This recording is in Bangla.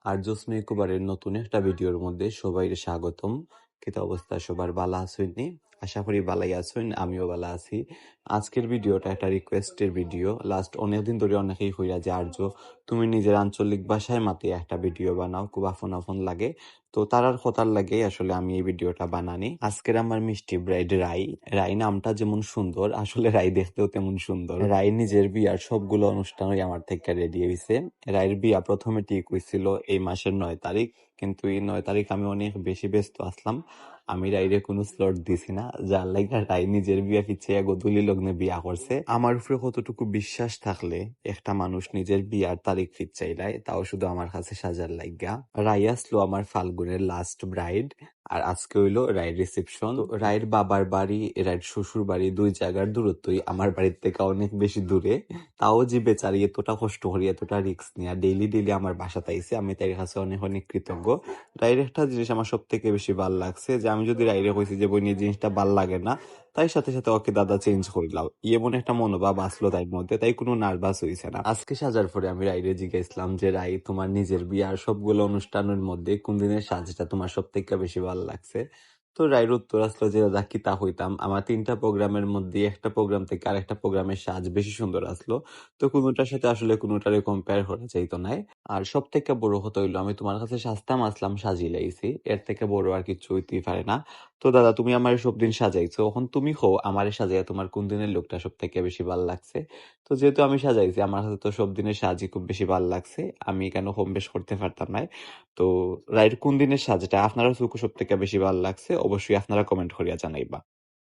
আরজুস মেকওভারের নতুন একটা ভিডিওর মধ্যে সবাইকে স্বাগতম। কিতা অবস্থা সবার বালা আছেননি? আশা করি বালাই আছেন, আমিও বালা আছি। আজকের ভিডিওটা একটা রিকোয়েস্টের ভিডিও। লাস্ট অনেকদিন ধরে অনেকেই কইরা যে আরজ তুমি নিজের আঞ্চলিক ভাষায় মাতিয়ে একটা ভিডিও বানাও, খুব আপন আপন লাগে। তো তারার কথার লাগে আসলে আমি এই ভিডিওটা বানানি। আজকের আমার মিষ্টি ব্রাইড রাই। রাই নামটা যেমন সুন্দর, আসলে রাই দেখতেও তেমন সুন্দর। রাই নিজের বিয়ার সবগুলো অনুষ্ঠানই আমার থেকে রেডি হয়েছে। রাইয়ের বিয়া প্রথমে ঠিক হয়েছিল এই মাসের 9 তারিখ, কিন্তু এই 9 তারিখ আমি অনেক বেশি ব্যস্ত আসলাম। আমি রাইরে কোনো স্লট দিছি না, যার লাইগা রাই নিজের বিয়া পিছিয়ে গোধূলি লগ্নে বিয়া করছে। আমার উপরে কতটুকু বিশ্বাস থাকলে একটা মানুষ নিজের বিয়ার তারিখ ফিরচাইলায়, তাও শুধু আমার কাছে সাজার লাইগা। রাই আসলো আমার ফাল্গুনের লাস্ট ব্রাইড, আর আজকে হইলো রায়ের রিসেপশন। রায়ের বাবার বাড়ি, রায়ের শ্বশুর বাড়ি, দুই জায়গার দূরত্বই আমার বাড়ির থেকে অনেক বেশি দূরে। তাও যে বেচারি এতটা কষ্ট করি, এতটা রিস্ক নিয়ে ডেইলি ডেইলি আমার বাসাতে আইছে, আমি তার কাছে অনেক অনেক কৃতজ্ঞ। রায়ের একটা জিনিস আমার সব থেকে বেশি ভাল লাগছে, যে আমি যদি রাইরে কইছি যে বই নিয়ে জিনিসটা ভাল লাগে না, তাই সাথে সাথে ওকে দাদা চেঞ্জ করিলাম। এমন একটা মনোভাব আসলো তাই মধ্যে, তাই কোনো নার্ভাস হইছে না। আজকে সাজার পরে আমি রাইরে জিজ্ঞাসলাম যে রাই, তোমার নিজের বিয়ার সবগুলো অনুষ্ঠানের মধ্যে কোন দিনের সাজটা তোমার সব থেকে বেশি ভালো লাগছে? তো রাইর উত্তর আসলো যে দাদা কিতা হইতাম, আমার 3টা প্রোগ্রামের মধ্যে একটা প্রোগ্রাম থেকে আরেকটা প্রোগ্রামের সাজ বেশি সুন্দর আসলো। তো কোনোটার সাথে আসলে কোনোটারে কম্পেয়ার করা যাইতো নাই। আর সব থেকে বড় কথা হইলো, আমি তোমার কাছে সাজতাম আসলাম সাজিয়ে লাইছি, এর থেকে বড় আর কিছু হইতেই পারে না। তো দাদা তুমি আমার সব দিন সাজাইছো, এখন তুমি হো আমারে সাজাইয়া তোমার কোন দিনের লোকটা সব থেকে বেশি ভালো লাগছে? তো যেহেতু আমি সাজাইছি, আমার কাছে তো সব দিনের সাজই খুব বেশি ভালো লাগছে, আমি কেন কম বেশ করতে পারতাম না। তো রাইড কোন দিনের সাজটা আপনারা চোখ সব থেকে বেশি ভালো লাগছে, অবশ্যই আপনারা কমেন্ট করিয়া জানাইবা।